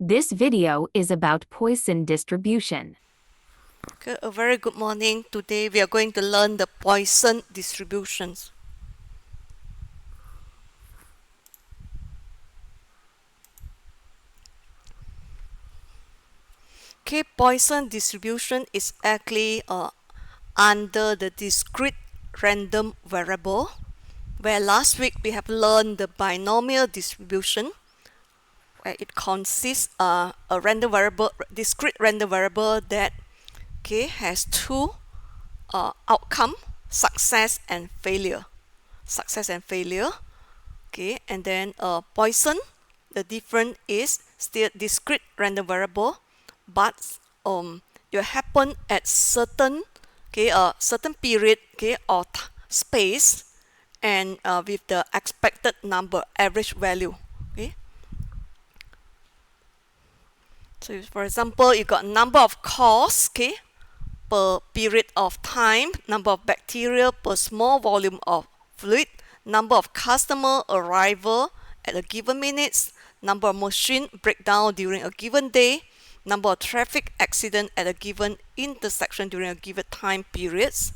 This video is about Poisson distribution. Okay, a very good morning. Today we are going to learn the Poisson distributions. Okay, Poisson distribution is actually under the discrete random variable, where last week we have learned the binomial distribution, where it consists a random variable, discrete random variable that has two outcome, success and failure. Success and failure. Okay, and then Poisson, the difference is still discrete random variable, but it happen at certain certain period or space, and with the expected number average value. Okay, so for example, you got number of course per period of time, number of bacteria per small volume of fluid, number of customer arrival at a given minutes, number of machine breakdown during a given day, number of traffic accident at a given intersection during a given time periods.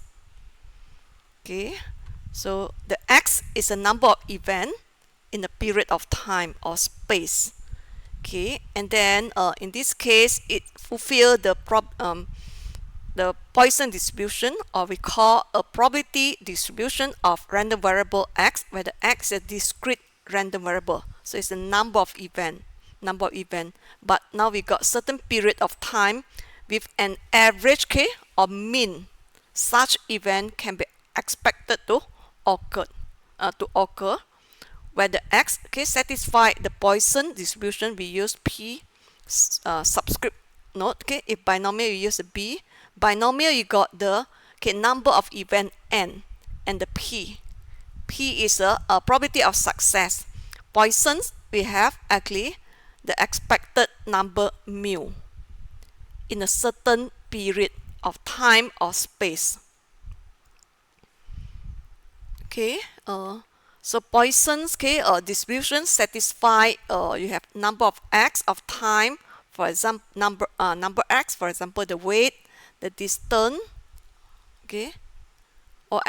Okay, so the X is a number of event in a period of time or space. Okay, and then in this case, it fulfill the Poisson distribution, or we call a probability distribution of random variable x, where the x is a discrete random variable. So it's the number of event. But now we got certain period of time with an average or mean. Such event can be expected to occur. Where the x satisfy the Poisson distribution, we use p subscript note. If binomial, you use a b. Binomial, you got the number of event n and the p. P is a probability of success. Poisson's, we have actually the expected number mu in a certain period of time or space. Okay, so Poisson's distribution satisfy you have number of x of time, for example number x, for example the weight, the distance, or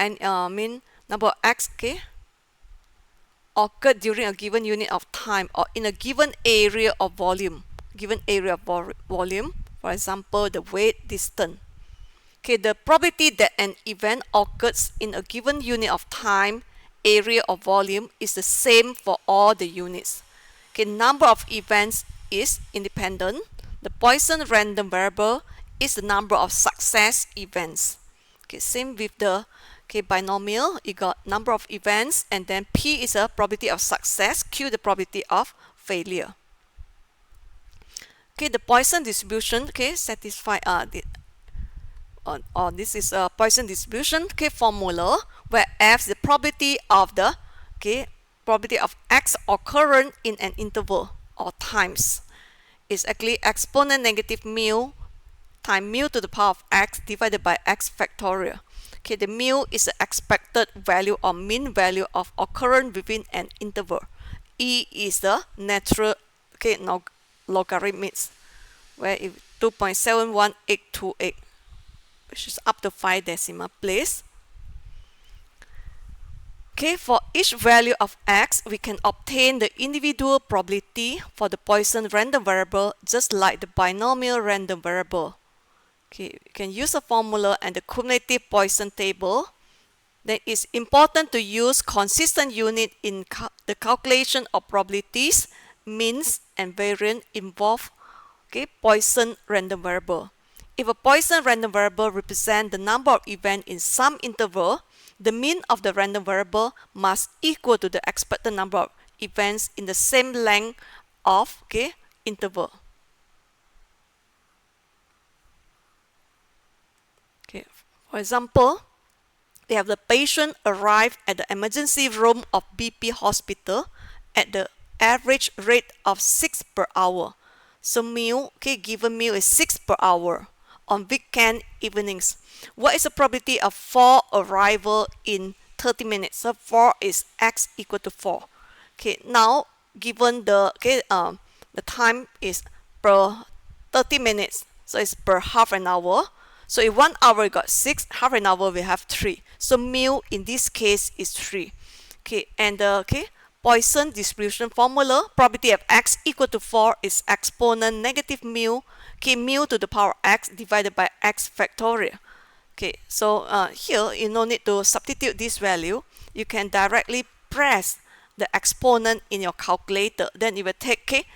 mean number of x occurred during a given unit of time or in a given area of volume. For example the weight, distance. The probability that an event occurs in a given unit of time, area or volume is the same for all the units. Number of events is independent. The Poisson random variable is the number of success events. Same with the binomial, you got number of events, and then P is a probability of success, Q the probability of failure. The Poisson distribution satisfy this is a Poisson distribution formula, where F is the probability of the probability of X occurring in an interval or times is actually exponent negative mu times mu to the power of X divided by X factorial. The mu is the expected value or mean value of occurrence within an interval. E is the natural logarithms, where if 2.71828, which is up to 5 decimal place. For each value of x, we can obtain the individual probability for the Poisson random variable, just like the binomial random variable. You can use a formula and the cumulative Poisson table. Then it's important to use consistent unit in the calculation of probabilities, means, and variance involve Poisson random variable. If a Poisson random variable represents the number of events in some interval, the mean of the random variable must equal to the expected number of events in the same length of interval. For example, we have the patient arrive at the emergency room of BP hospital at the average rate of 6 per hour. So mu, given mu is 6 per hour on weekend evenings. What is the probability of 4 arrival in 30 minutes? So 4 is x equal to 4. Now given the time is per 30 minutes. So it's per half an hour. So if 1 hour we got 6, half an hour we have 3. So mu in this case is 3. Okay, and Poisson distribution formula, probability of x equal to 4 is exponent negative mu, mu to the power x divided by x factorial. Okay, so here you no need to substitute this value. You can directly press the exponent in your calculator. Then you will take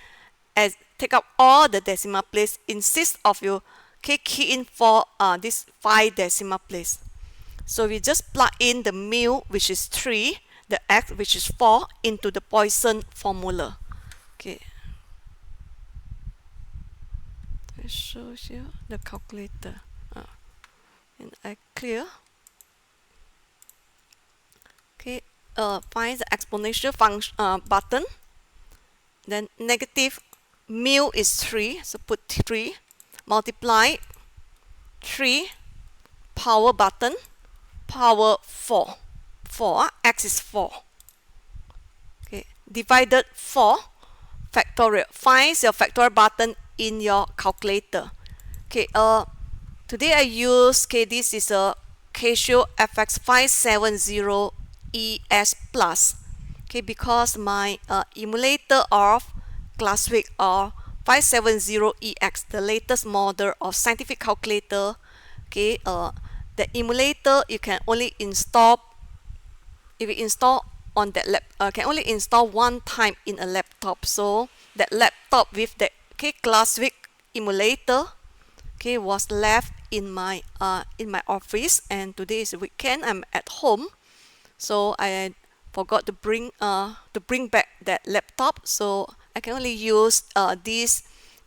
out all the decimal place. Insist of you key in for this 5 decimal place. So we just plug in the mu, which is 3, the x, which is 4, into the Poisson formula. Okay. I show you the calculator. And I clear. Okay. Find the exponential function button. Then negative mu is 3, so put 3. Multiply 3 power button, power 4. X is 4. Okay, divided 4 factorial. Find your factorial button in your calculator. Okay, today I use, this is a Casio FX570ES Plus. Okay, because my emulator of Classic or 570EX, the latest model of scientific calculator. Okay, the emulator you can only install, if you install on that can only install one time in a laptop. So that laptop with the Classic emulator was left in my office, and today is weekend, I'm at home, so I forgot to bring back that laptop, so I can only use this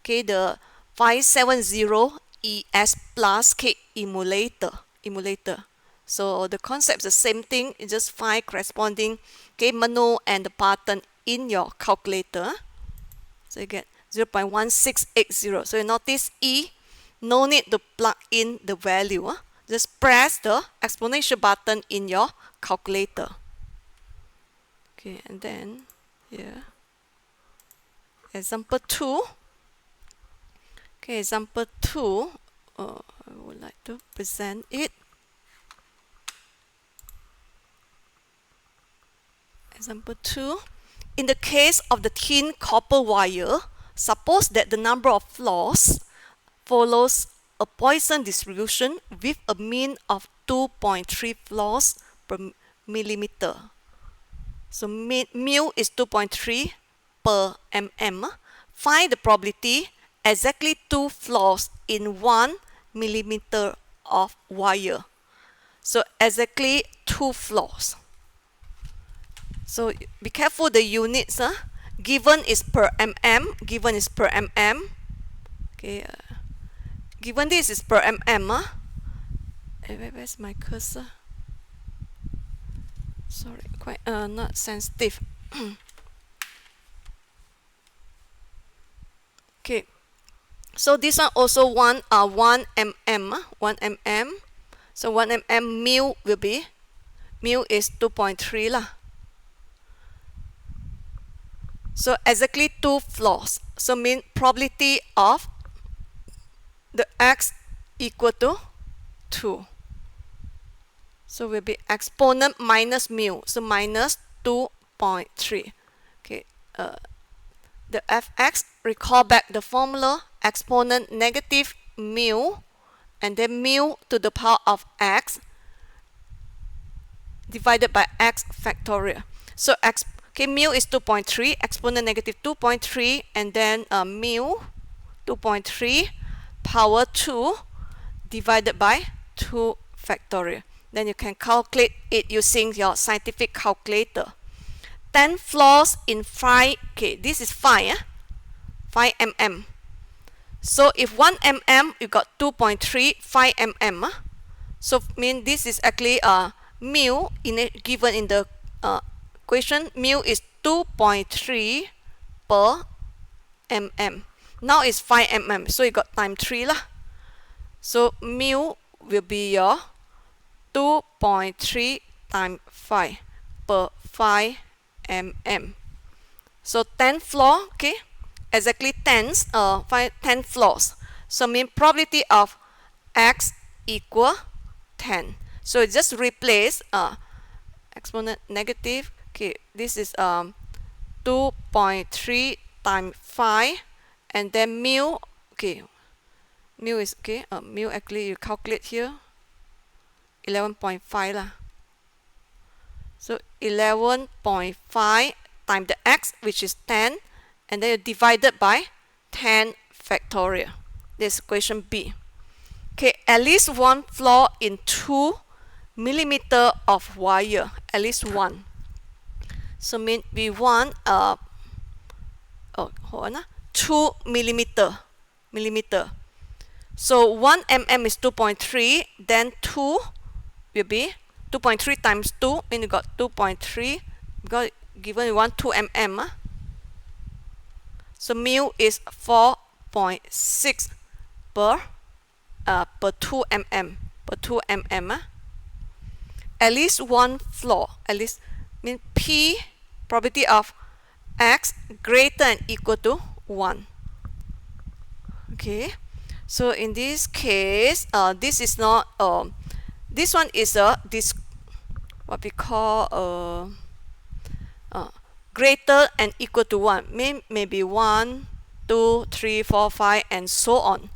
the 570ES Plus emulator. So the concept is the same thing. You just find corresponding menu and the button in your calculator. So you get 0.1680. So you notice E, no need to plug in the value. Just press the exponential button in your calculator. Okay, and then here, example 2. Okay, example 2, I would like to present it. Example 2. In the case of the thin copper wire, suppose that the number of flaws follows a Poisson distribution with a mean of 2.3 flaws per millimeter. So mu is 2.3 per mm. Find the probability exactly 2 flaws in 1 millimeter of wire. So exactly 2 flaws. So be careful the units. Given is per mm. Okay. Given this is per mm. Where's my cursor? Sorry, quite not sensitive. Okay. So this one also 1 mm. So 1 mm mu will be, mu is 2.3 lah. So exactly 2 flaws. So mean probability of the x equal to 2. So will be exponent minus mu. So minus 2.3. Okay. The fx, recall back the formula, exponent negative mu, and then mu to the power of x divided by x factorial. So mu is 2.3, exponent negative 2.3, and then mu 2.3 power 2 divided by 2 factorial. Then you can calculate it using your scientific calculator. 10 flaws in 5, this is 5 mm. So if 1 mm, you got 2.3, 5 mm. So mean this is actually mu given in the question. Mu is 2.3 per mm. Now it's 5 mm, so you got times 3 lah. So mu will be your 2.3 times 5 per 5 mm. So 10 floor, exactly 10 floors. So mean probability of x equal 10. So just replace exponent negative. Okay, this is 2.3 times 5, and then mu. Okay, mu is okay. Mu actually you calculate here 11.5 lah. So 11.5 times the x, which is 10, and then you divide it by 10 factorial. This is question B. Okay, at least one flaw in 2 millimeter of wire. At least one. So mean we want 2 millimeter. So 1 mm is 2.3, then 2 will be 2.3 times 2, mean you got 2.3, because given you want 2 mm. So mu is 4.6 per 2 mm. At least one flaw, at least mean P probability of x greater than equal to 1. Okay, so in this case, this is not this one is this what we call greater and equal to 1, maybe 1, 2, 3, 4, 5, and so on.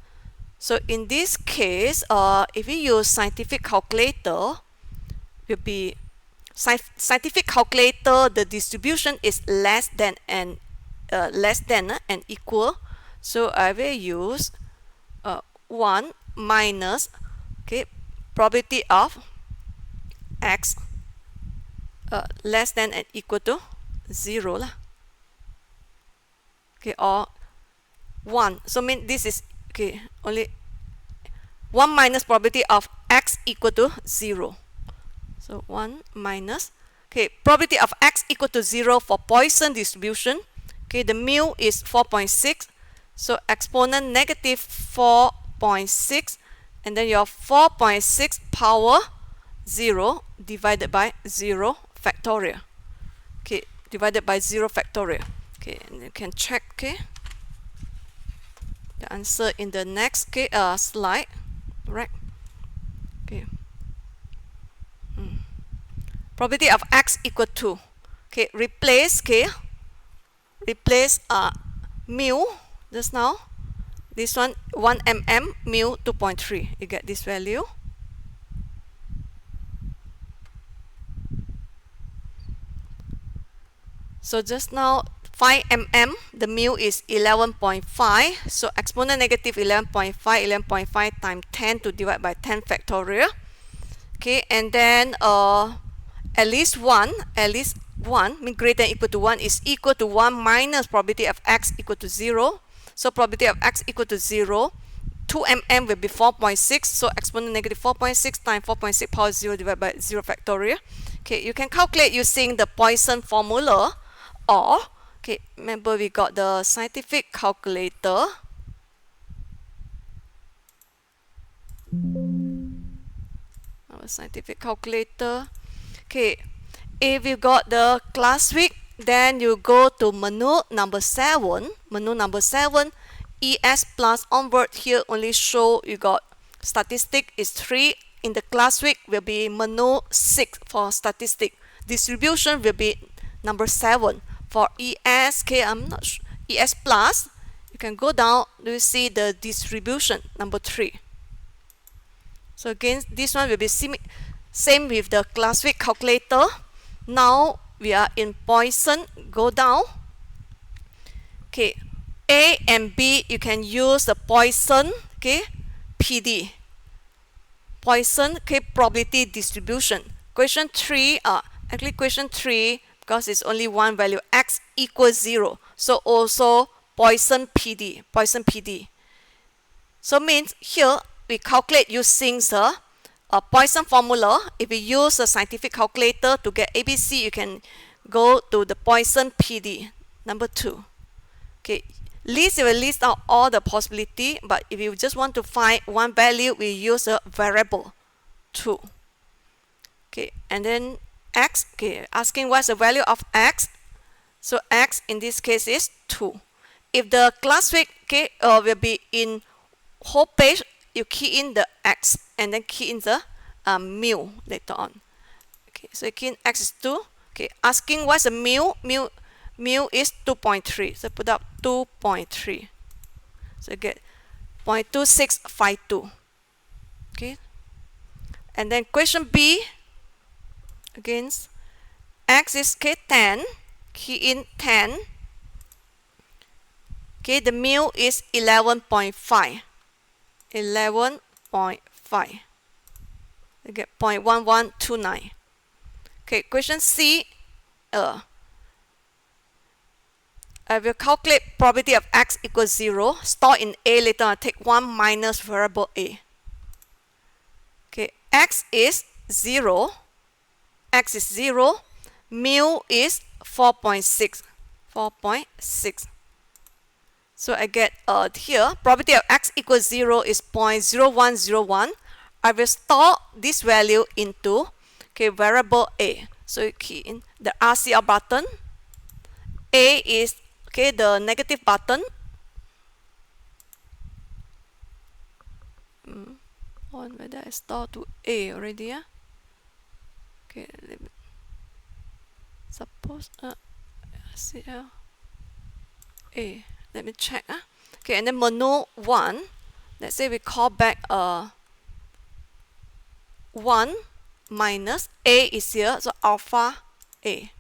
So in this case, if we use scientific calculator, will be scientific calculator, the distribution is less than and equal. So I will use 1 minus, okay, probability of x less than and equal to 0 lah. Okay, or 1. So mean this is okay, only 1 minus probability of x equal to 0. So 1 minus, okay, probability of x equal to 0 for Poisson distribution. Okay, the mu is 4.6. So exponent negative 4.6, and then your 4.6 power 0 divided by 0 factorial. Okay, divided by 0 factorial. Okay, and you can check, okay, the answer in the next slide, right? Okay. Probability of x equal to, okay, replace mu just now, this one 1 mm, mu 2.3, you get this value. So just now 5 mm, the mu is 11.5, so exponent negative 11.5 times 10 to divide by 10 factorial. Okay, and then at least one mean greater than equal to 1 is equal to 1 minus probability of x equal to 0. So probability of x equal to 0, 2 mm will be 4.6, so exponent negative 4.6 times 4.6 power 0 divided by 0 factorial. Okay, you can calculate using the Poisson formula, or okay, remember we got the scientific calculator. Our scientific calculator. Okay, if you got the class week, then you go to menu number 7. Menu number 7, ES plus onward. Here only show you got statistic is 3. In the class week will be menu 6 for statistic. Distribution will be number 7. For ES, okay, I'm not sure. ES plus, you can go down, you see the distribution number 3. So again, this one will be same with the class week calculator. Now we are in Poisson, go down. Okay, A and B, you can use the Poisson, okay, PD. Poisson, okay, probability distribution. Question 3, actually question 3, because it's only one value, x equals 0. So also Poisson PD. So means here we calculate using the Poisson formula. If you use a scientific calculator to get ABC, you can go to the Poisson PD, number 2. Okay, it will list out all the possibility, but if you just want to find one value, we use a variable 2. Okay, and then x, okay, asking what's the value of x. So x in this case is 2. if the class week, okay, will be in whole page, you key in the x and then key in the mu later on. Okay, so you key in x is 2. Okay, asking what's the mu? Mu is 2.3. So put up 2.3. So you get 0.2652. Okay, and then question B, again, x is 10, key in 10. Okay, the mu is 11.5. 11.5. You get 0.1129. Okay, question C. I will calculate probability of x equals 0. Store in A later on. Take 1 minus variable A. Okay, x is 0. X is 0. Mu is 4.6. 4.6. So I get here, probability of x equals 0 is 0.0101. I will store this value into variable A. So you key in the RCL button. A is the negative button. Whether I store to A already, yeah? Okay, let me suppose RCL A. Let me check. Okay, and then mono 1. Let's say we call back 1 minus A is here, so alpha A.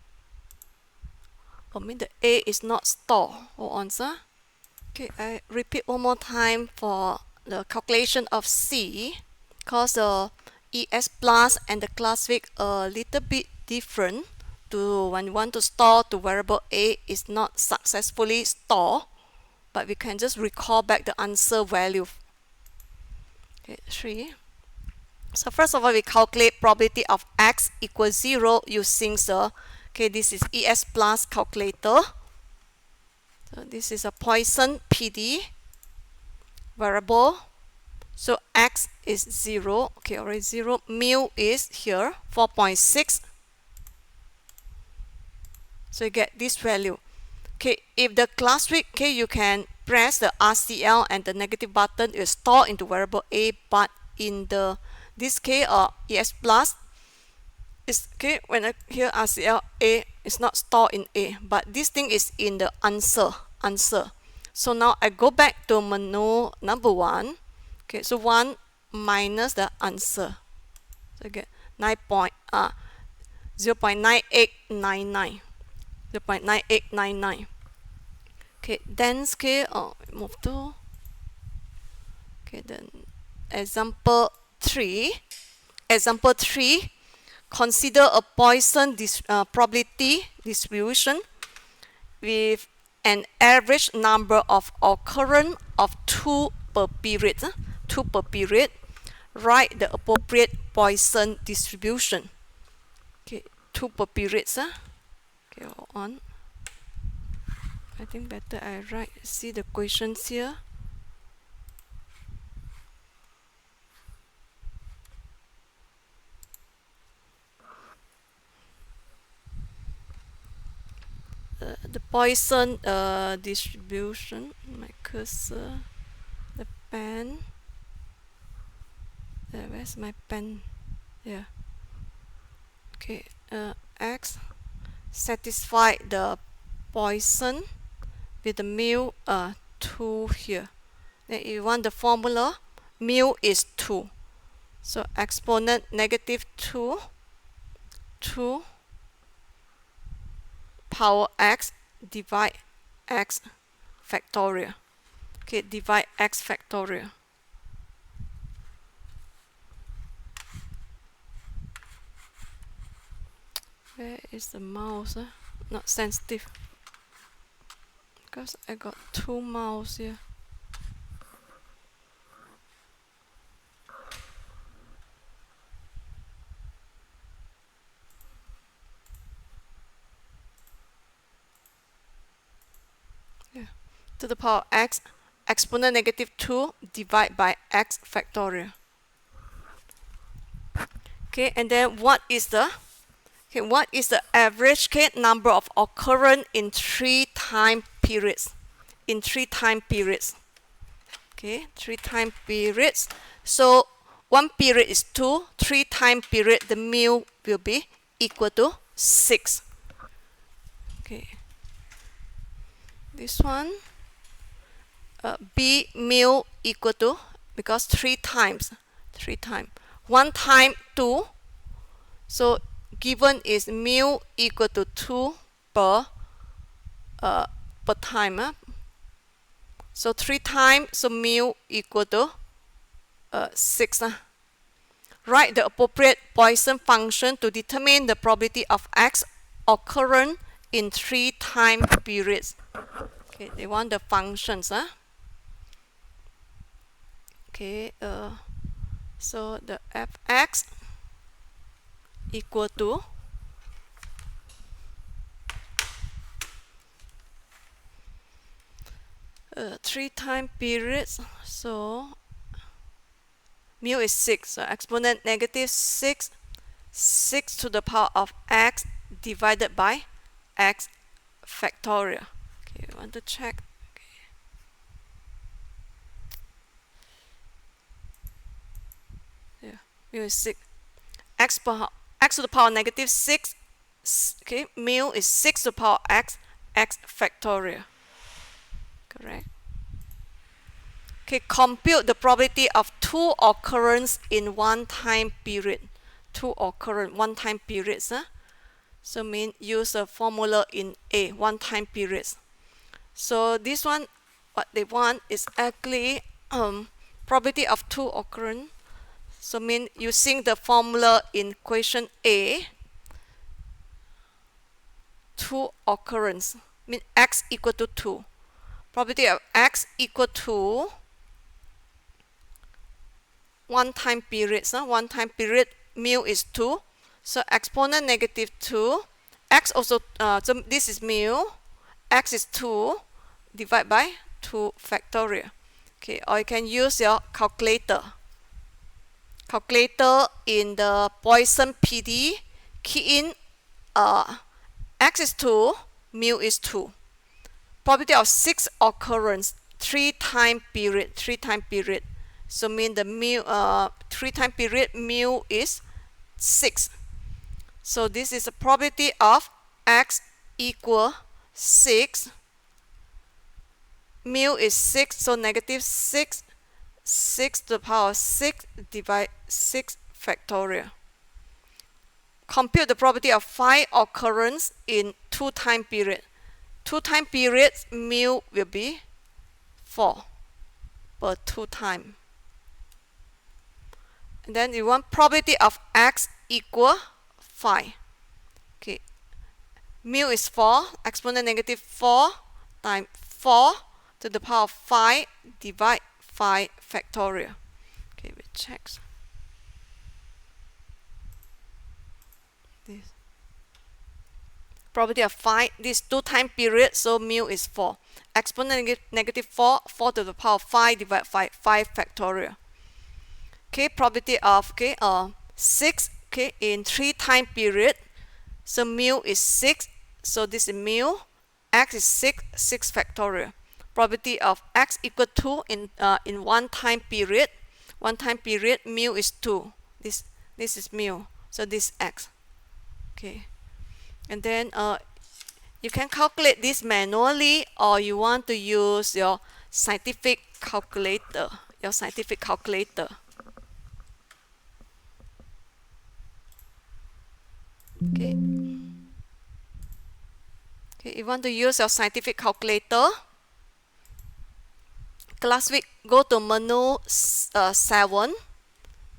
I mean the A is not stored or answer. Okay, I repeat one more time for the calculation of C, because the ES plus and the class week a little bit different. To when you want to store to variable A is not successfully stored, but we can just recall back the answer value. Okay, 3. So first of all, we calculate probability of x equals 0 using the this is ES plus calculator. So this is a Poisson PD variable. So x is 0. Okay, already 0. Mu is here 4.6. So you get this value. Okay, if the class week, you can press the RCL and the negative button is stored into variable A, but in this case ES plus is when I hear RCL A is not stored in A, but this thing is in the answer. So now I go back to menu number 1. Okay, so 1 minus the answer. So I get 0.9899. 0.9899. Okay, then move to then example 3. Example 3, consider a Poisson probability distribution with an average number of occurrence of 2 per period. 2 per period. Write the appropriate Poisson distribution. Okay, 2 per period. Okay, hold on. I think better I write. See the questions here. The Poisson distribution. My cursor. The pen. Where's my pen? Yeah. Okay. X satisfy the Poisson with the mu 2 here. Then if you want the formula, mu is 2. So exponent negative 2 power x divide x factorial. Okay, divide x factorial. Where is the mouse? Not sensitive. Because I got 2 mouse here. Yeah. To the power x, exponent negative 2 divide by x factorial. Okay, and then what is the average number of occurrence in 3 time periods? in 3 time periods. Okay, 3 time periods. So 1 period is 2, 3 time period, the mu will be equal to 6. Okay, this one, B mu equal to, because 3 times, 1 time 2, so given is mu equal to 2 per time. So 3 times, so mu equal to 6. Write the appropriate Poisson function to determine the probability of X occurring in 3 time periods. Okay, they want the functions. Okay, so the fx equal to three time periods, so mu is 6, so exponent negative 6, 6 to the power of x divided by x factorial. Okay, we want to check. Okay. Yeah, mu is 6, x to the power negative 6, okay, mu is 6 to the power x, x factorial. Correct. Okay, compute the probability of 2 occurrence in 1 time period. 2 occurrence, 1 time periods. So mean use a formula in A, 1 time periods. So this one, what they want is actually probability of 2 occurrence. So mean using the formula in question A, 2 occurrence, mean x equal to 2. Probability of x equal to 1 time period. So 1 time period, mu is 2. So exponent negative 2. X also, so this is mu. X is 2 divided by 2 factorial. Okay, or you can use your calculator. Calculator in the Poisson PD. Key in x is 2, mu is 2. Probability of 6 occurrence, 3 time period, 3 time period. So mean the mu 3 time period, mu is 6. So this is the probability of x equal 6. Mu is 6, so negative 6, 6 to the power 6 divide 6 factorial. Compute the probability of 5 occurrence in 2 time period. 2 time periods, mu will be 4 per 2 time. And then you want probability of x equal 5. Okay, mu is 4, exponent negative 4 times 4 to the power of 5 divide 5 factorial. Okay, we check this. Probability of 5, this 2 time period, so mu is 4. Exponent negative 4, 4 to the power of 5 divide 5, 5 factorial. Okay, probability of 6, okay, in 3 time period, so mu is 6, so this is mu, x is 6, 6 factorial. Probability of x equal 2 in 1 time period. 1 time period, mu is 2. This is mu, so this is x. Okay, and then you can calculate this manually, or you want to use your scientific calculator. Okay. Okay, you want to use your scientific calculator. Last week, go to menu 7,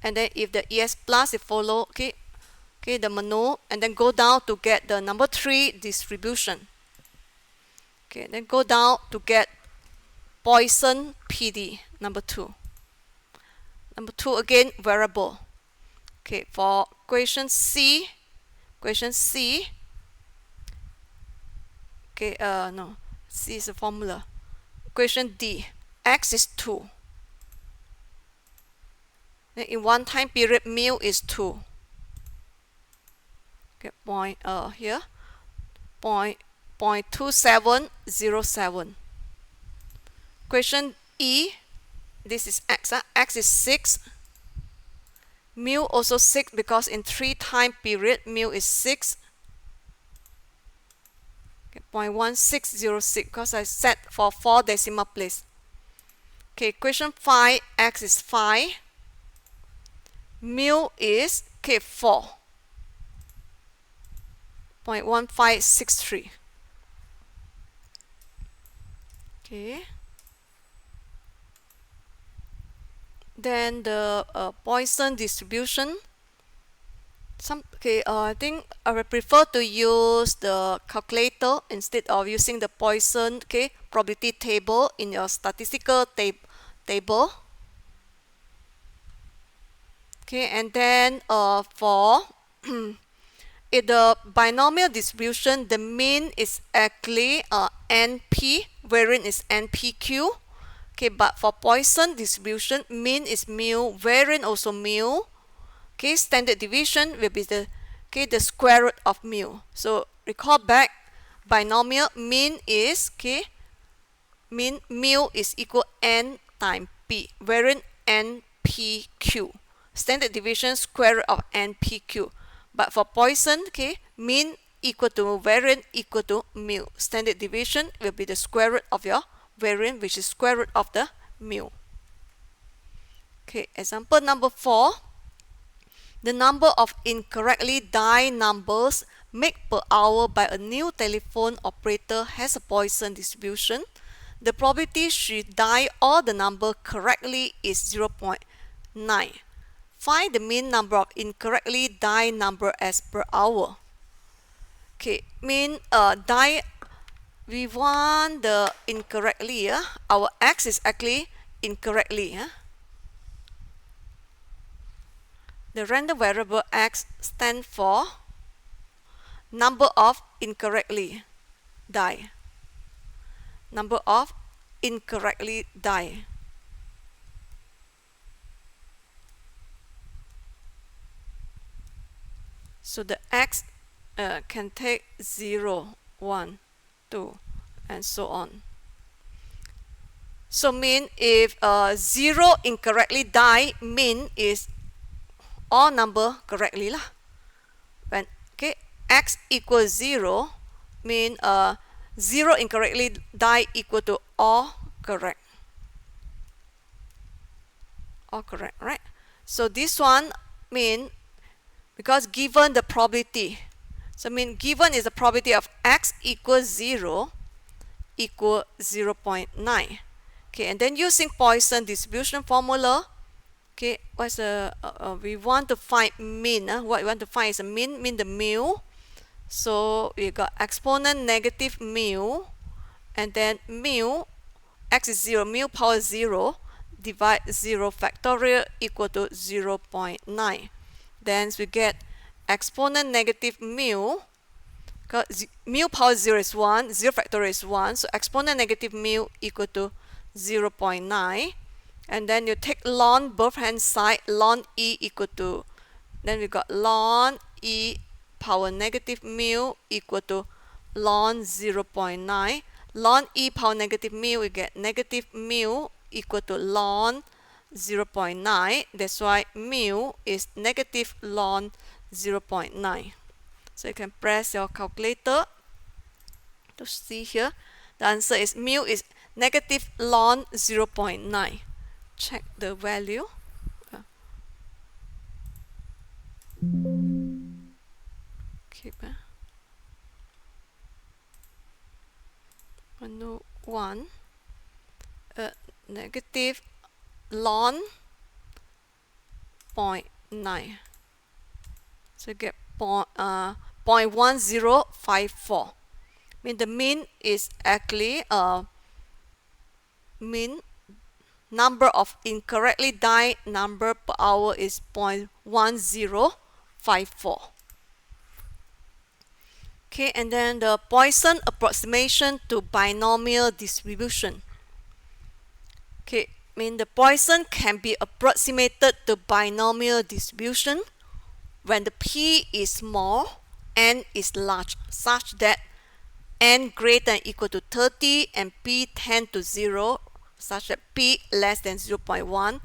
and then if the ES plus is follow, okay, the menu, and then go down to get the number 3 distribution. Okay, then go down to get Poisson PD number 2. Number 2 again variable. Okay, for question C. Okay, no, C is a formula. Question D, x is 2. Then in 1 time period, mu is 2. Okay, here, 0.2707. Question E, this is x. X is 6. Mu also 6 because in 3 time period, mu is 6. Okay, 0.1606 because I set for 4 decimal place. Okay, question 5, x is 5. Mu is 4. 0.1563. Okay. Then the Poisson distribution. I think I would prefer to use the calculator instead of using the Poisson probability table in your statistical table. Okay, and then for in the binomial distribution, the mean is actually NP, variance is NPQ. Okay, but for Poisson distribution, mean is mu, variance also mu. Okay, standard deviation will be the square root of mu. So recall back, binomial mean is mean mu is equal n times p, variance NPQ. Standard deviation square root of NPQ. But for Poisson, mean equal to variance equal to mu. Standard deviation will be the square root of your variance, which is square root of the mu. Okay, example number 4. The number of incorrectly dialed numbers made per hour by a new telephone operator has a Poisson distribution. The probability she dial all the number correctly is 0.9. Find the mean number of incorrectly dialed number as per hour. Okay, mean dial, we want the incorrectly. Our x is actually incorrectly. The random variable x stands for number of incorrectly dialed. Number of incorrectly dialed. So the x can take 0, 1, 2, and so on. So mean if 0 incorrectly dialed, mean is all number correctly lah. When x equals 0, mean 0 incorrectly dialed equal to all correct. All correct, right? So this one mean, because given the probability, so mean given is the probability of x equals 0 equal 0.9. Okay, and then using Poisson distribution formula, what's the we want to find mean. What we want to find is a mean the mu. So we got exponent negative mu, and then mu, x is 0, mu power 0, divide 0 factorial equal to 0.9. Then we get exponent negative mu, because mu power 0 is 1, 0 factorial is 1, so exponent negative mu equal to 0.9. And then you take ln both hand side, ln e equal to, then we got ln e power negative mu equal to ln 0.9. Ln e power negative mu, we get negative mu equal to ln 0.9. That's why mu is negative ln 0.9. So you can press your calculator to see here. The answer is mu is negative ln 0.9. Check the value. Keep 101 negative ln 0.9. So you get 0.1054. Mean the mean is actually mean number of incorrectly dialed number per hour is 0.1054. Okay, and then the Poisson approximation to binomial distribution. Okay, mean the Poisson can be approximated to binomial distribution when the p is small, n is large, such that n greater than or equal to 30 and p tend to 0, such that p less than 0.1,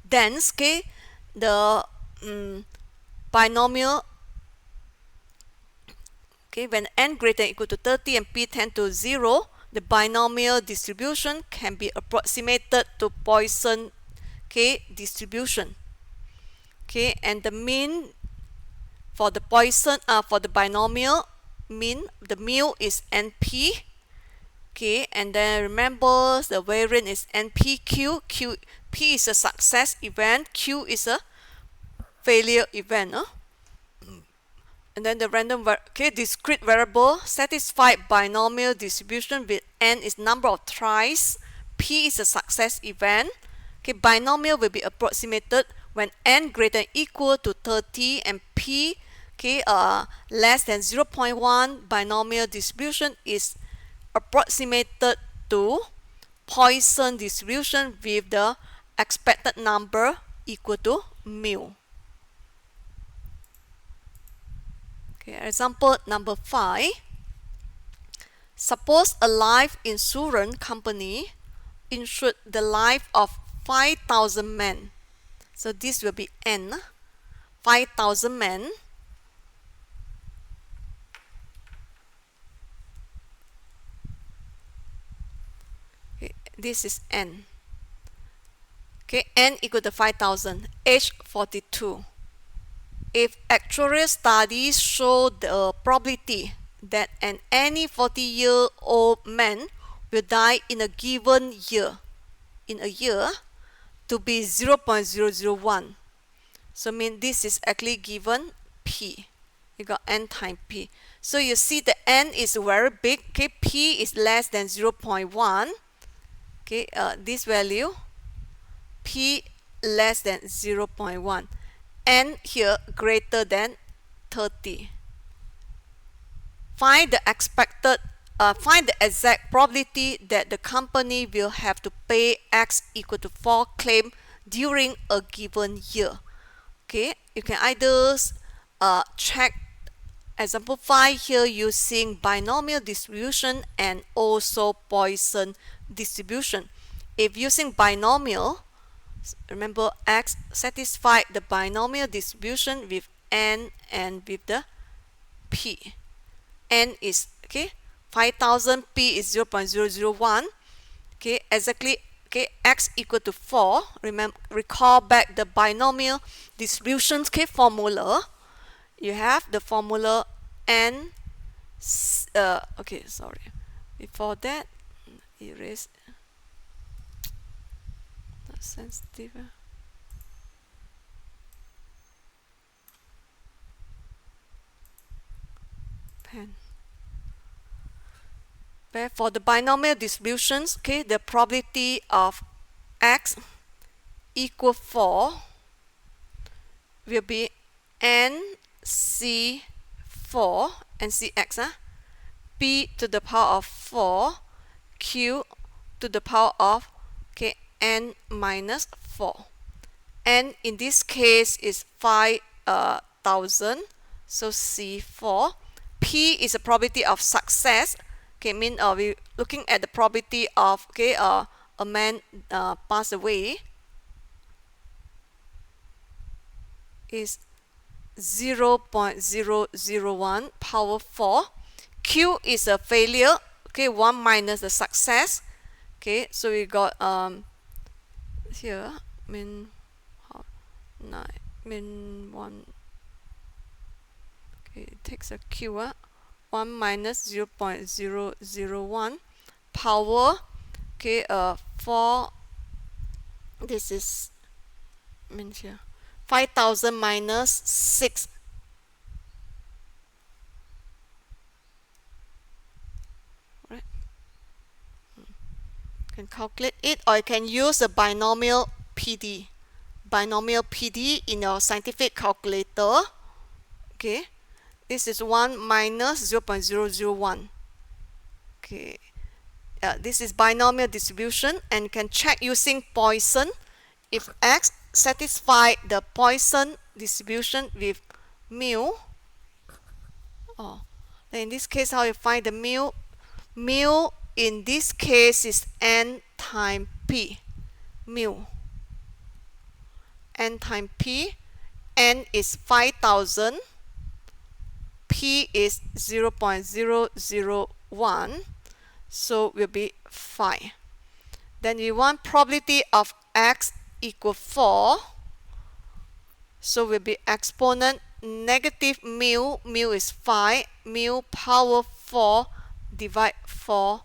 then okay, the binomial, okay, when n greater than or equal to 30 and p tend to 0, the binomial distribution can be approximated to Poisson, okay, distribution. Okay, and the mean for the Poisson for the binomial mean, the mu is np. Okay, and then remember the variance is npq. P is a success event, q is a failure event. And then the random discrete variable satisfied binomial distribution with n is number of tries, p is a success event. Okay, binomial will be approximated when n greater than or equal to 30 and p less than 0.1. Binomial distribution is approximated to Poisson distribution with the expected number equal to mu. Okay, example number 5. Suppose a life insurance company insured the life of 5,000 men. So this will be N. 5,000 men. Okay, this is N. Okay, N equal to 5,000. Age 42. If actuarial studies show the probability that any 40-year-old man will die in a given year, to be 0.001. So mean this is actually given P. You got N times P. So you see the N is very big. Okay, P is less than 0.1. Okay, this value, P less than 0.1. N here greater than 30. Find the exact probability that the company will have to pay X equal to 4 claim during a given year. Okay, you can either check example 5 here using binomial distribution and also Poisson distribution. If using binomial, remember X satisfy the binomial distribution with N and with the P. N is 5,000, P is 0.001. Okay, exactly. Okay, X equal to 4. Recall back the binomial distribution formula. You have the formula N. Before that, erase. Not sensitive. Pen. Where for the binomial distributions, the probability of X equal 4 will be NC4, NCX, P to the power of 4, Q to the power of N minus 4. N in this case is 5,000, so C4. P is a probability of success. Mean we looking at the probability of a man pass away is 0.001 power 4. Q is a failure. 1 minus the success. So we got here mean 9 mean 1. It takes a Q. 1 minus 0.001 power 4. This is means here 5,000 minus 6. Right? Can calculate it, or you can use a binomial PD. Binomial PD in your scientific calculator. This is 1 minus 0.001. This is binomial distribution, and you can check using Poisson. If X satisfy the Poisson distribution with mu, then in this case how you find the mu? Mu in this case is N times P, mu. N times P, N is 5000, P is 0.001, so will be 5. Then we want probability of x equal 4, so will be exponent negative mu, mu is 5, mu power 4 divide 4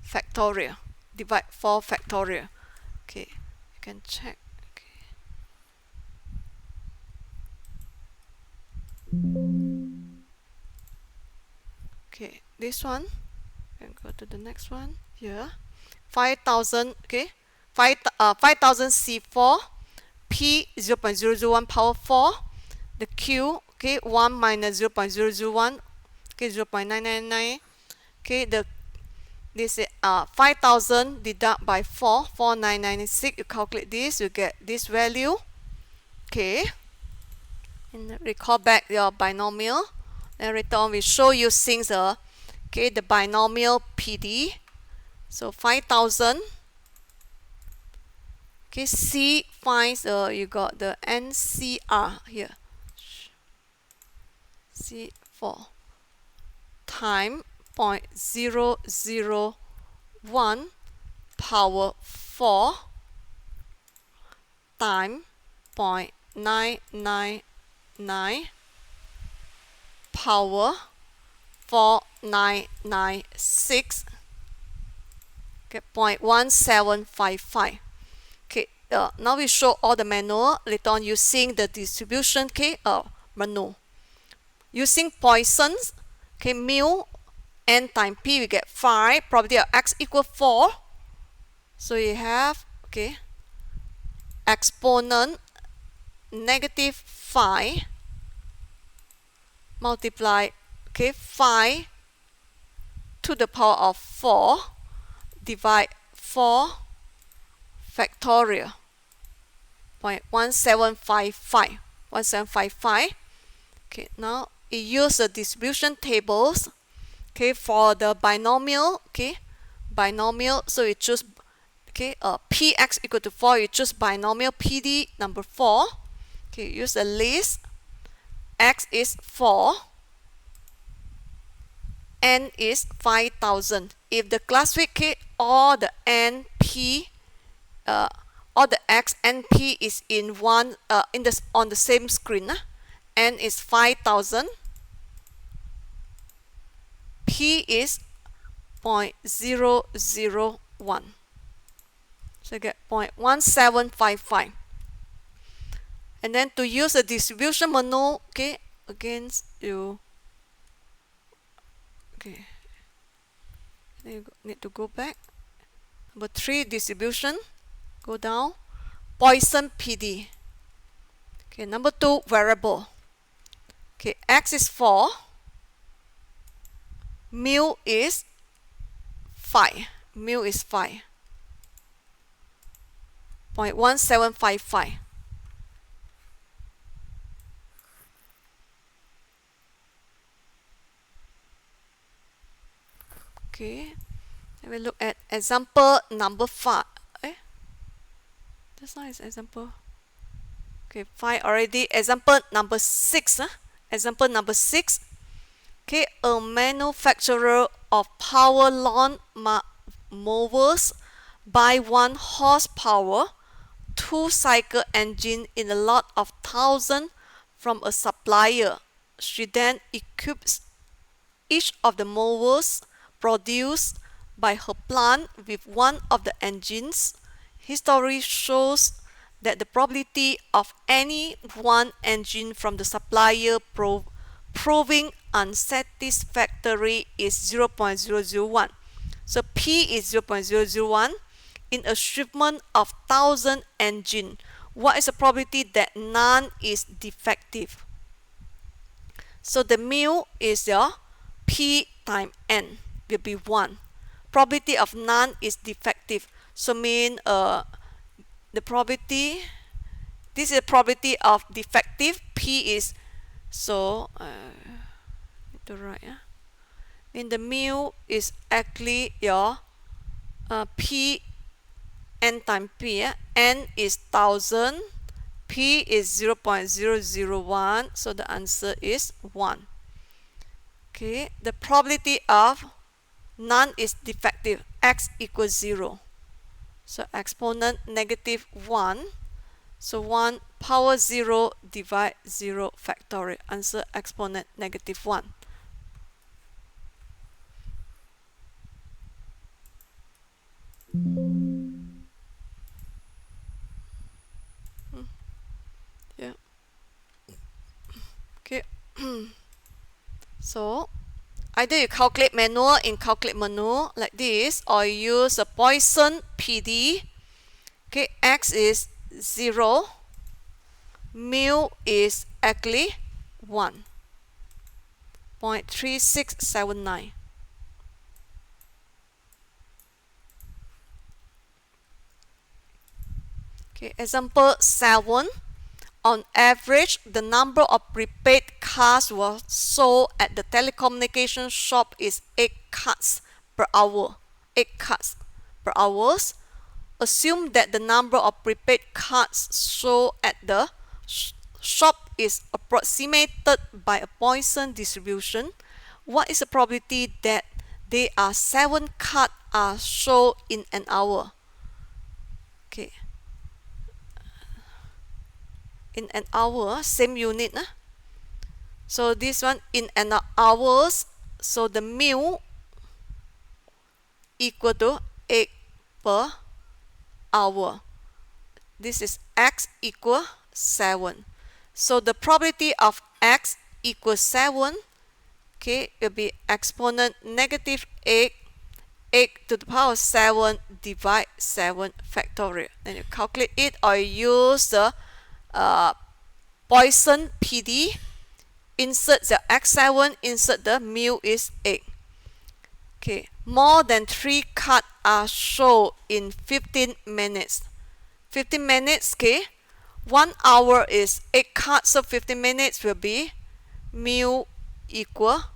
factorial, divide 4 factorial. Okay, you can check. Okay, this one, and go to the next one here. 5000, okay, 5000 C4, P 0.001 power 4, the Q, okay, 1 minus 0.001, okay, 0.999, okay, this is 5000 deduct by 4, 4996, you calculate this, you get this value, okay, and recall back your binomial. Then later on we show you things the binomial PD. So 5000, okay, C finds you got the NCR here, C4 time 0.001 power 4 time 0.999 power 4996, okay, 0.1755. Okay, now we show all the manual. Later on using the distribution manual. Using Poisson's, okay, mu n times p, we get 5, probability of x equal 4. So you have, okay, exponent negative 5 multiply, okay, 5 to the power of 4 divide 4 factorial, 0.1755, 1755. Okay, now you use the distribution tables, okay, for the binomial, okay, binomial, so you choose, okay, px equal to 4, you choose binomial PD number 4, okay, use the list, x is 4, n is 5000. If the classic all the np, all the x np is in one on the same screen, n is 5000, p is 0.001, so you get 0.1755. And then to use the distribution manual, okay, again you, okay, then you need to go back. Number 3, distribution, go down, Poisson PD. Okay, number 2, variable. Okay, x is 4, mu is 5, mu is 5, 0.1755. Okay, let me look at example number 5. This one is example. Okay, 5 already. Example number 6. Example number 6. Okay, a manufacturer of power lawn mowers buy 1 horsepower 2-cycle engine in a lot of 1,000 from a supplier. She then equips each of the mowers produced by her plant with one of the engines. History shows that the probability of any one engine from the supplier proving unsatisfactory is 0.001. So P is 0.001 in a shipment of 1,000 engine. What is the probability that none is defective? So the mu is your P times N will be 1. Probability of none is defective. So mean the probability, this is the probability of defective. P is, so need to write, mean the mu is actually your P n times p. N is 1000, p is 0.001, so the answer is 1. Okay, the probability of none is defective, x equals 0. So exponent -1. So 1 power 0 divide 0 factorial. Answer exponent -1. Yeah. Okay. So either you calculate manual in calculate menu like this, or you use a Poisson PD. Okay, x is 0, mu is actually 1.3679. Okay, example 7. On average, the number of prepaid cards was sold at the telecommunication shop is 8 cards per hour. 8 cards per hour. Assume that the number of prepaid cards sold at the shop is approximated by a Poisson distribution. What is the probability that there are 7 cards are sold in an hour? Okay. In an hour, same unit. So this one in an hours, so the mu equal to 8 per hour. This is x equal 7. So the probability of x equals 7, okay, will be exponent -8, 8 to the power 7 divide 7 factorial. Then you calculate it, or you use the Poisson PD. Insert the x7, insert the mu is 8. Okay, more than 3 cards are sold in 15 minutes. 15 minutes, okay. 1 hour is 8 cards, so 15 minutes will be mu equal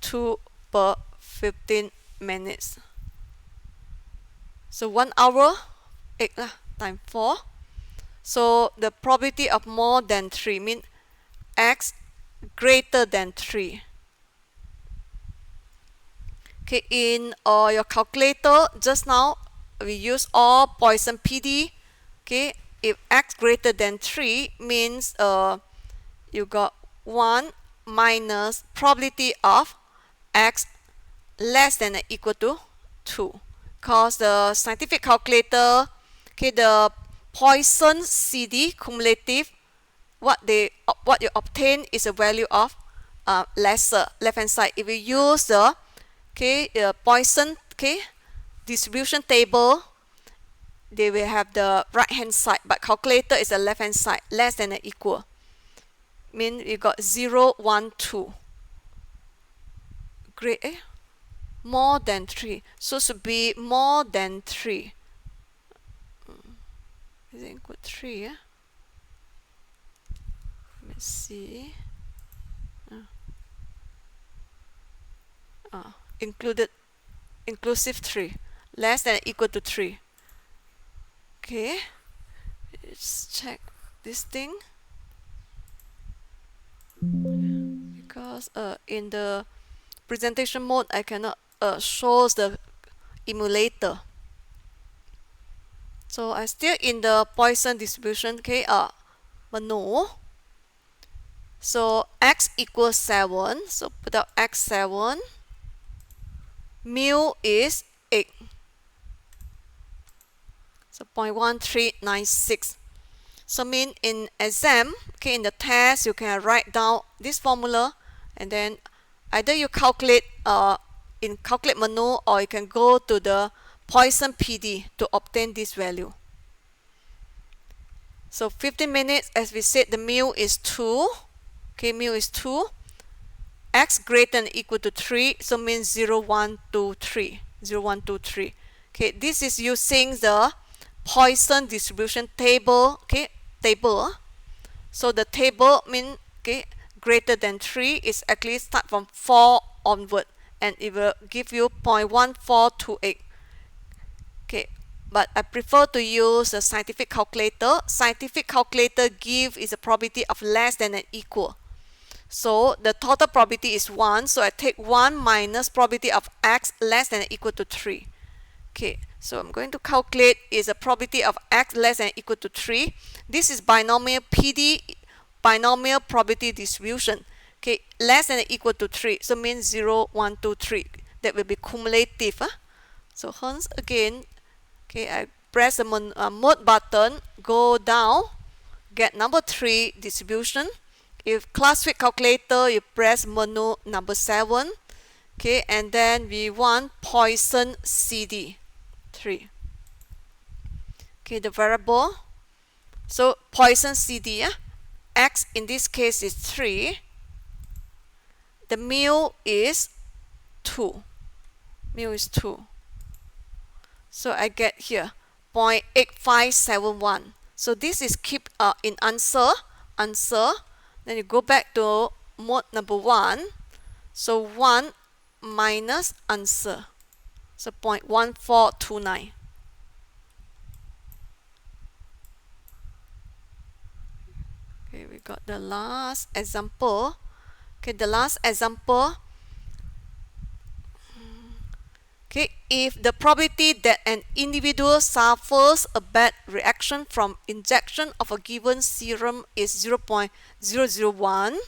2 per 15 minutes. So 1 hour, 8 times 4. So the probability of more than 3 means x greater than 3. Okay, in your calculator, just now we use all Poisson PD. Okay, if x greater than 3 means you got 1 minus probability of x less than or equal to 2. Because the scientific calculator, okay, the Poisson CD cumulative, what you obtain is a value of lesser left hand side. If you use the Poisson distribution table, they will have the right hand side, but calculator is the left hand side, less than or equal. Mean you got 0, 1, 2. Great, more than 3. So should be more than 3. Is it equal 3? Let's see. Inclusive 3. Less than or equal to 3. Okay. Let's check this thing. Because in the presentation mode, I cannot show the emulator. So I still in the Poisson distribution, okay, menu. So x equals 7. So put out x7. Mu is 8. So 0.1396. So mean in exam, okay, in the test, you can write down this formula, and then either you calculate in calculate menu, or you can go to the Poisson PD to obtain this value. So 15 minutes, as we said, the mu is 2. Okay, mu is 2. X greater than or equal to 3, so means 0, 1, 2, 3. 0, 1, 2, 3. Okay, this is using the Poisson distribution table. Okay, table. So the table means, okay, greater than 3 is actually start from 4 onward, and it will give you 0.1428. Okay, but I prefer to use a scientific calculator. Scientific calculator give is a probability of less than and equal. So the total probability is 1, so I take 1 minus probability of x less than or equal to 3. Okay, so I'm going to calculate is a probability of x less than or equal to 3. This is binomial PD, binomial probability distribution. Okay, less than or equal to 3, so means 0, 1, 2, 3. That will be cumulative. So hence again, okay, I press the mode button, go down, get number 3 distribution. If classic calculator, you press menu number 7. Okay, and then we want Poisson CD 3. Okay, the variable. So Poisson CD, x in this case is 3. The mu is 2. Mu is 2. So I get here 0.8571. So this is keep in answer. Then you go back to mode number 1. So 1 minus answer. So 0.1429. Okay, we got the last example. Okay, the last example. Okay, if the probability that an individual suffers a bad reaction from injection of a given serum is 0.001,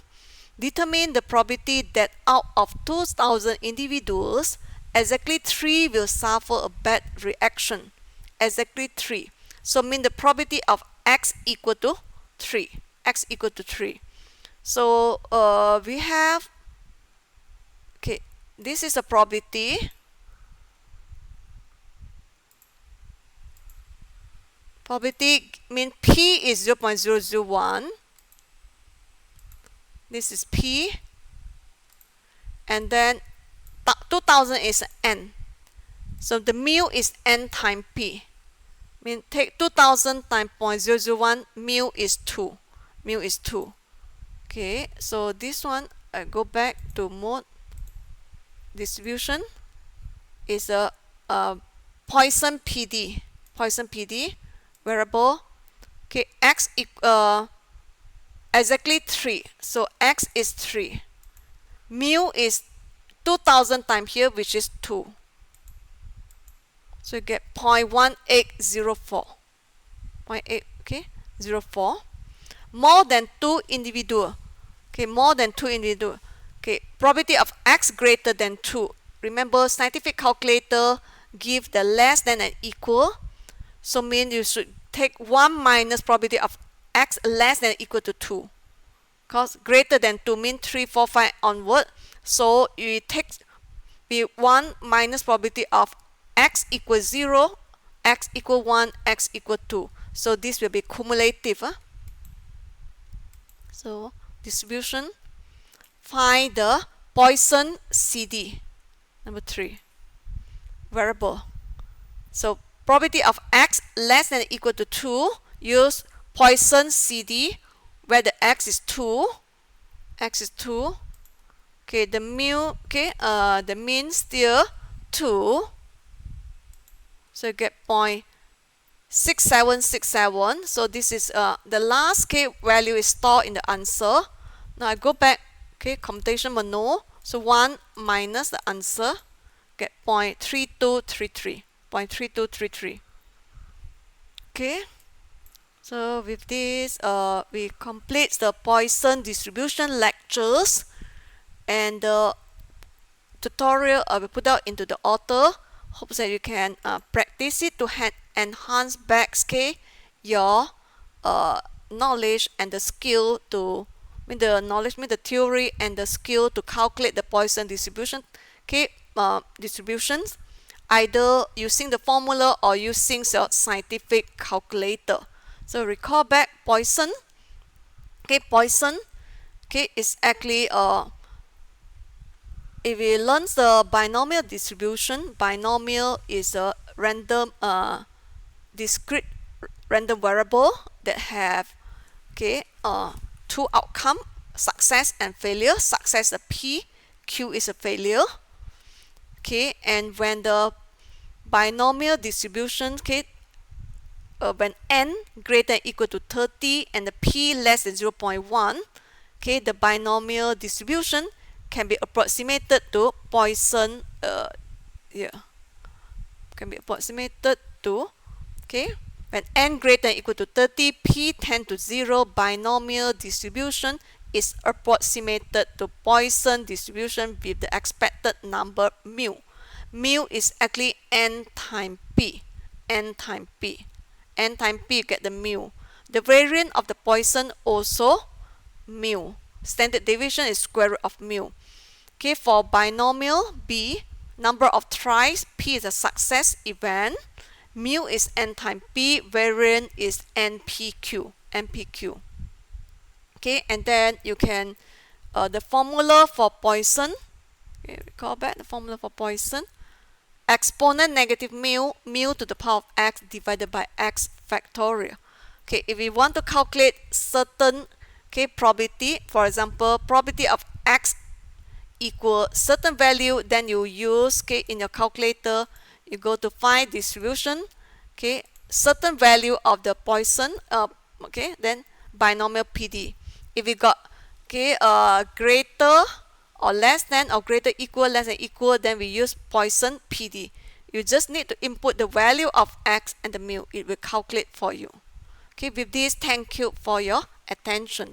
determine the probability that out of 2,000 individuals, exactly 3 will suffer a bad reaction. Exactly 3. So mean the probability of x equal to 3. X equal to 3. So we have, okay, this is a probability. Probability mean P is 0.001. This is P. And then 2000 is N. So the mu is N times P. Mean take 2000 times 0.001, mu is 2. Mu is 2. Okay, so this one, I go back to mode distribution. Is a Poisson PD. Poisson PD variable. Okay, x exactly 3. So x is 3. Mu is 2000 times here, which is 2. So you get 0.1804. 0.8, okay, 04. More than 2 individual. Okay, more than 2 individual. Okay, probability of x greater than 2. Remember, scientific calculator give the less than and equal. So mean you should take 1 minus probability of x less than or equal to 2. Because greater than 2 mean 3, 4, 5 onward. So you take the 1 minus probability of x equals 0, x equal 1, x equal 2. So this will be cumulative. So distribution, find the Poisson CD. Number 3. Variable. So probability of x less than or equal to 2, use Poisson CD where the x is 2. X is 2. Okay, the mu, okay, the mean still 2. So you get 0.6767. So this is the last k value is stored in the answer. Now I go back, okay, computation menu. So 1 minus the answer, get 0.3233. 0.3233. Okay. So with this, we complete the Poisson distribution lectures, and the tutorial I will put out into the author. Hope that you can practice it to enhance backscale your knowledge and the skill to the theory and the skill to calculate the Poisson distribution. Okay, distributions either using the formula or using your scientific calculator. So recall back Poisson. Okay, Poisson. Okay, is actually if we learn the binomial distribution, binomial is a random discrete random variable that have, okay, 2 outcome, success and failure. Success is a P, Q is a failure. Okay, and when the binomial distribution, okay, when n greater than or equal to 30 and the p less than 0.1, okay, the binomial distribution can be approximated to Poisson, can be approximated to, okay, when n greater than or equal to 30, p tend to 0, binomial distribution is approximated to Poisson distribution with the expected number mu. Mu is actually n times p. N times p. N times p, you get the mu. The variance of the Poisson also mu. Standard deviation is square root of mu. Okay, for binomial b, number of tries, p is a success event, mu is n times p, variance is npq. npq. Okay, and then you can, the formula for Poisson, okay, recall back the formula for Poisson, exponent negative mu, mu to the power of x divided by x factorial. Okay, if we want to calculate certain, okay, probability, for example, probability of x equal certain value, then you use, okay, in your calculator, you go to find distribution, okay, certain value of the Poisson, okay, then binomial PD. If we got, okay, greater or less than or greater equal less than equal, then we use Poisson PD. You just need to input the value of x and the mu. It will calculate for you. Okay, with this, thank you for your attention.